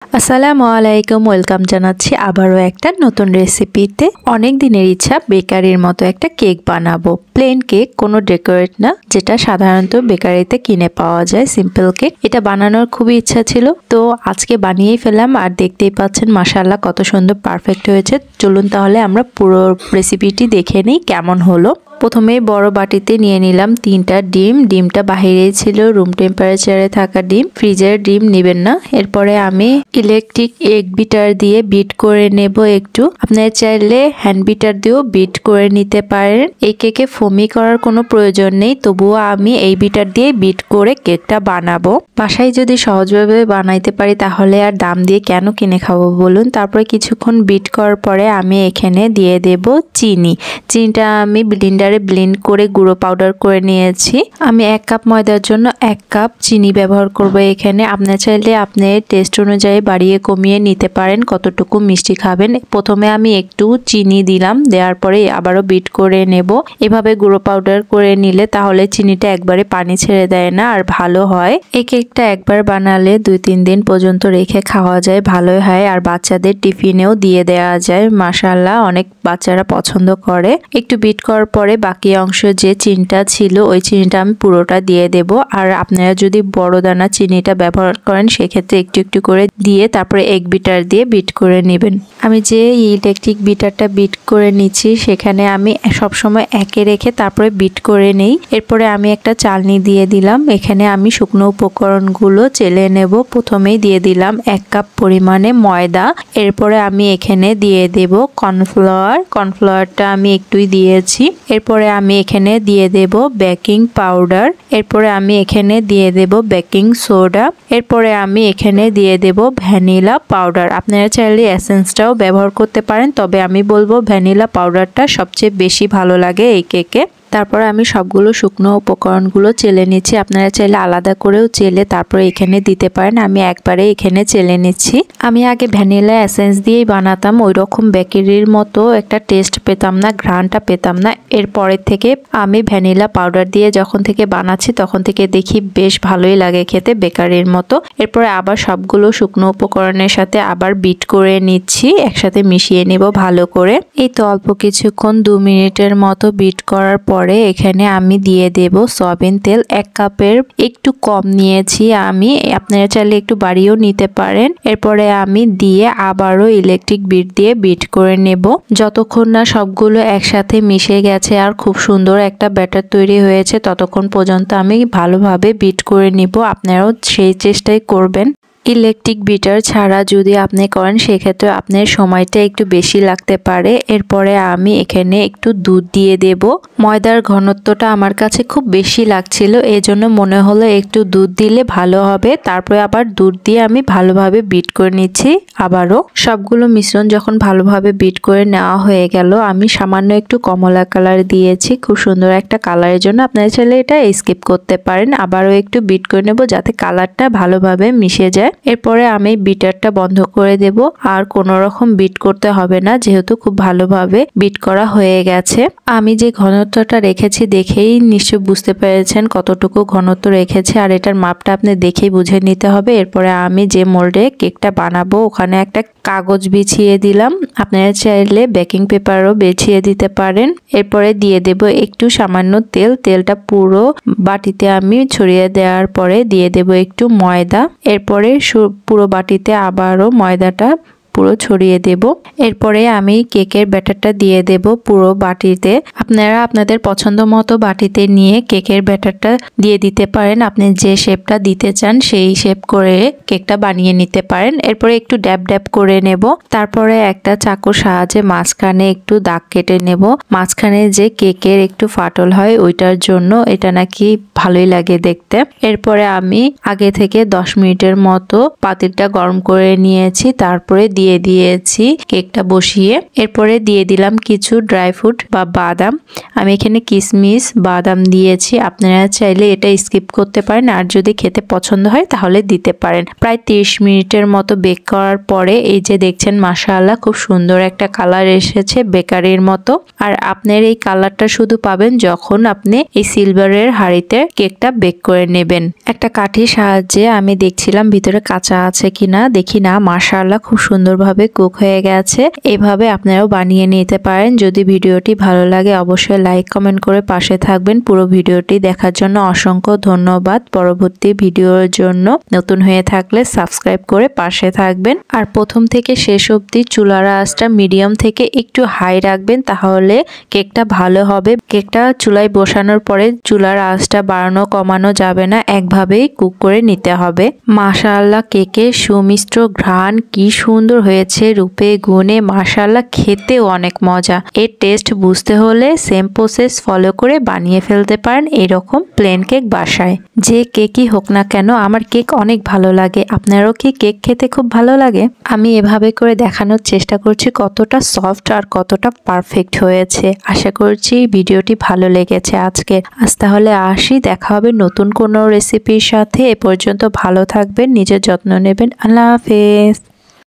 আসসালামু আলাইকুম, ওয়েলকাম জানাচ্ছি আবারও একটা নতুন রেসিপিতে। অনেক দিনের ইচ্ছা বেকারির মতো একটা কেক বানাবো। প্লেন কেক, কোনো ডেকোরেট না, যেটা সাধারণত বেকারিতে কিনে পাওয়া যায়, সিম্পল কেক। এটা বানানোর খুবই ইচ্ছা ছিল, তো আজকে বানিয়েই ফেললাম। আর দেখতেই পাচ্ছেন মাশাআল্লাহ কত সুন্দর পারফেক্ট হয়েছে। চলুন তাহলে আমরা পুরো রেসিপিটি দেখে নিই কেমন হলো। প্রথমে বড় বাটিতে নিয়ে নিলাম 3টা ডিম। ডিমটা বাহিরেই ছিল, রুম টেম্পারেচারে থাকা ডিম, ফ্রিজের ডিম নেবেন না। এরপরে আমি ইলেকট্রিক এগ বিটার দিয়ে বিট করে নেব একটু। আপনারা চাইলে হ্যান্ড বিটার দিয়েও বিট করে নিতে পারেন। এই কেকে ফোমি করার কোনো প্রয়োজন নেই, তবুও আমি এই বিটার দিয়ে বিট করে কেকটা বানাবো। বাসায় যদি সহজভাবে বানাইতে পারি তাহলে আর দাম দিয়ে কেন কিনে খাবো বলুন। তারপরে কিছুক্ষণ বিট করার পরে আমি এখানে দিয়ে দেব চিনি। চিনিটা আমি ব্লেন্ড করে গুঁড়ো পাউডার করে নিয়েছি। আমি 1 কাপ ময়দার জন্য 1 কাপ চিনি ব্যবহার করব এখানে। আপনার চাইলে আপনার টেস্ট অনুযায়ী বাড়িয়ে কমিয়ে নিতে পারেন কতটুকু মিষ্টি খাবেন। প্রথমে আমি একটু চিনি দিলাম, দেওয়ার পরে আবারও বিট করে নেব। এভাবে গুঁড়ো পাউডার করে নিলে তাহলে চিনিটা একবারে পানি ছেড়ে দেয় না, আর ভালো হয়। এই কেকটা একবার বানালে 2-3 দিন পর্যন্ত রেখে খাওয়া যায়, ভালোই হয়। আর বাচ্চাদের টিফিনেও দিয়ে দেওয়া যায়। মাশাআল্লাহ অনেক বাচ্চারা পছন্দ করে। একটু বিট করার পরে বাকি অংশ যে চিনিটা ছিল ওই চিনিটা আমি পুরোটা দিয়ে দেব। আর আপনারা যদি বড় দানা চিনিটা ব্যবহার করেন সেক্ষেত্রে একটু একটু করে দিয়ে তারপরে এগ বিটার দিয়ে বিট করে নেবেন। আমি যে ইলেকট্রিক বিটারটা বিট করে নিচ্ছি সেখানে আমি সবসময় একে রেখে তারপরে বিট করে নেই। এরপরে আমি একটা চালনি দিয়ে দিলাম। এখানে আমি শুকনো উপকরণগুলো চেলে নেব। প্রথমেই দিয়ে দিলাম 1 কাপ পরিমাণে ময়দা। এরপরে আমি এখানে দিয়ে দেব কর্নফ্লাওয়ার। কর্নফ্লাওয়ারটা আমি একটুই দিয়েছি। এরপরে আমি এখানে দিয়ে দেব বেকিং পাউডার। এরপরে আমি এখানে দিয়ে দেব বেকিং সোডা। এরপরে আমি এখানে দিয়ে দেব ভ্যানিলা পাউডার। আপনারা চাইলে এসেন্সটাও ব্যবহার করতে পারেন, তবে আমি বলবো ভ্যানিলা পাউডারটা সবচেয়ে বেশি ভালো লাগে এই কেকে। তারপর আমি সবগুলো শুকনো উপকরণগুলো চেলে নিচ্ছি। আপনারা চাইলে আলাদা করেও চেলে তারপরে এখানে দিতে পারেন। আমি একবারে এখানে চেলে নিচ্ছি। আমি আগে ভ্যানিলা এসেন্স দিয়েই বানাতাম, ওই রকম বেকারির মতো একটা টেস্ট পেতাম না, ঘ্রাণটা পেতাম না। এরপরের থেকে আমি ভ্যানিলা পাউডার দিয়ে যখন থেকে বানাচ্ছি তখন থেকে দেখি বেশ ভালোই লাগে খেতে, বেকারির মতো। এরপরে আবার সবগুলো শুকনো উপকরণের সাথে আবার বিট করে নিচ্ছি, একসাথে মিশিয়ে নিব ভালো করে। এই তো অল্প কিছুক্ষণ 2 মিনিটের মতো বিট করার পরে এখানে আমি দিয়ে দেব সয়াবিন তেল। 1 কাপের একটু কম নিয়েছি আমি, আপনারা চাইলে একটু বাড়িয়েও নিতে পারেন। এরপরে আমি দিয়ে আবারও ইলেকট্রিক বিট দিয়ে বিট করে নেব যতক্ষণ না সবগুলো একসাথে মিশে গেছে আর খুব সুন্দর একটা ব্যাটার তৈরি হয়েছে, ততক্ষণ পর্যন্ত আমি ভালোভাবে বিট করে নিব। আপনারাও সেই চেষ্টাই করবেন। ইলেকট্রিক বিটার ছাড়া যদি আপনি করেন সেক্ষেত্রে আপনার সময়টা একটু বেশি লাগতে পারে। এরপরে আমি এখানে একটু দুধ দিয়ে দেব। ময়দার ঘনত্বটা আমার কাছে খুব বেশি লাগছিল, এজন্য মনে হলো একটু দুধ দিলে ভালো হবে। তারপরে আবার দুধ দিয়ে আমি ভালোভাবে বিট করে নিচ্ছি। আবারও সবগুলো মিশ্রণ যখন ভালোভাবে বিট করে নেওয়া হয়ে গেল, আমি সামান্য একটু কমলা কালার দিয়েছি, খুব সুন্দর একটা কালারের জন্য। আপনারা চাইলে এটা স্কিপ করতে পারেন। আবারও একটু বিট করে নেব যাতে কালারটা ভালোভাবে মিশে যায়। এরপরে আমি বিটারটা বন্ধ করে দেব, আর কোনো রকম বিট করতে হবে না যেহেতু খুব ভালোভাবে বিট করা হয়ে গেছে। আমি যে ঘনত্বটা রেখেছি দেখেই নিশ্চয় বুঝতে পেরেছেন কতটুকু ঘনত্ব রেখেছি, আর এটার মাপটা আপনি দেখেই বুঝে নিতে হবে। এরপরে আমি যে মোল্ডে কেকটা বানাবো ওখানে একটা কাগজ বিছিয়ে দিলাম। আপনারা চাইলে বেকিং পেপারও বিছিয়ে দিতে পারেন। এরপরে দিয়ে দেব একটু সামান্য তেল। তেলটা পুরো বাটিতে আমি ছড়িয়ে দেওয়ার পরে দিয়ে দেব একটু ময়দা। এরপরে পুরো বাটিতে আবারও ময়দাটা পুরো ছড়িয়ে দেব। এরপরে আমি কেকের ব্যাটারটা দিয়ে দেব পুরো বাটিতে। আপনারা আপনাদের পছন্দ মতো বাটিতে নিয়ে কেকের ব্যাটারটা দিয়ে দিতে পারেন। আপনি যে শেপটা দিতে চান সেই শেপ করে কেকটা বানিয়ে নিতে পারেন। এরপরে একটু ড্যাব ড্যাব করে নেব। তারপরে একটা চাকুর সাহায্যে মাঝখানে একটু দাগ কেটে নেব। মাঝখানে যে কেকের একটু ফাটল হয় ওইটার জন্য, এটা নাকি ভালোই লাগে দেখতে। এরপরে আমি আগে থেকে 10 মিনিটের মতো পাতিলটা গরম করে নিয়েছি, তারপরে দিয়ে দিয়ে দিয়েছি কেকটা বসিয়ে। এরপরে দিয়ে দিলাম কিছু ড্রাই ফ্রুট বা বাদাম। আমি এখানে কিশমিশ বাদাম দিয়েছি, আপনারা চাইলে এটা স্কিপ করতে পারেন, আর যদি খেতে পছন্দ হয় তাহলে দিতে পারেন। প্রায় 30 মিনিটের মতো বেক করার পরে এই যে দেখছেন মাশাআল্লাহ খুব সুন্দর একটা কালার এসেছে বেকারির মতো। আর আপনার এই কালারটা শুধু পাবেন যখন আপনি এই সিলভারের হাঁড়িতে কেকটা বেক করে নেবেন। একটা কাঠির সাহায্যে আমি দেখছিলাম ভিতরে কাঁচা আছে কিনা, দেখি না, মাশাআল্লাহ খুব সুন্দরভাবে কুক হয়ে গেছে। এভাবে আপনারাও বানিয়ে নিতে পারেন। যদি ভিডিওটি ভালো লাগে অবশ্যই লাইক কমেন্ট করে পাশে থাকবেন। পুরো ভিডিওটি দেখার জন্য অসংখ্য ধন্যবাদ। পরবর্তী ভিডিওর জন্য নতুন হয়ে থাকলে সাবস্ক্রাইব করে পাশে থাকবেন। আর প্রথম থেকে শেষ অবধি চুলার আঁচটা মিডিয়াম থেকে একটু হাই রাখবেন, তাহলে কেকটা ভালো হবে। কেকটা চুলায় বসানোর পরে চুলার আঁচটা বাড়ানো কমানো যাবে না, একভাবেই কুক করে নিতে হবে। মাশাআল্লাহ কেকের সুমিষ্ট ঘ্রাণ কি সুন্দর হয়েছে, রূপে গুণে মাশাআল্লাহ, খেতেও অনেক মজা। এর টেস্ট বুঝতে হলে সেম প্রসেস ফলো করে বানিয়ে ফেলতে পারেন এরকম প্লেন কেক বাসায়। যে কেকই হোক না কেন আমার কেক অনেক ভালো লাগে। আপনারও কি কেক খেতে খুব ভালো লাগে? আমি এভাবে করে দেখানোর চেষ্টা করছি কতটা সফট আর কতটা পারফেক্ট হয়েছে। আশা করছি ভিডিওটি ভালো লেগেছে আজকের। আজ তাহলে আসি, দেখা হবে নতুন কোনো রেসিপির সাথে। এ পর্যন্ত ভালো থাকবেন, নিজের যত্ন নেবেন। আল্লাহ হাফেজ।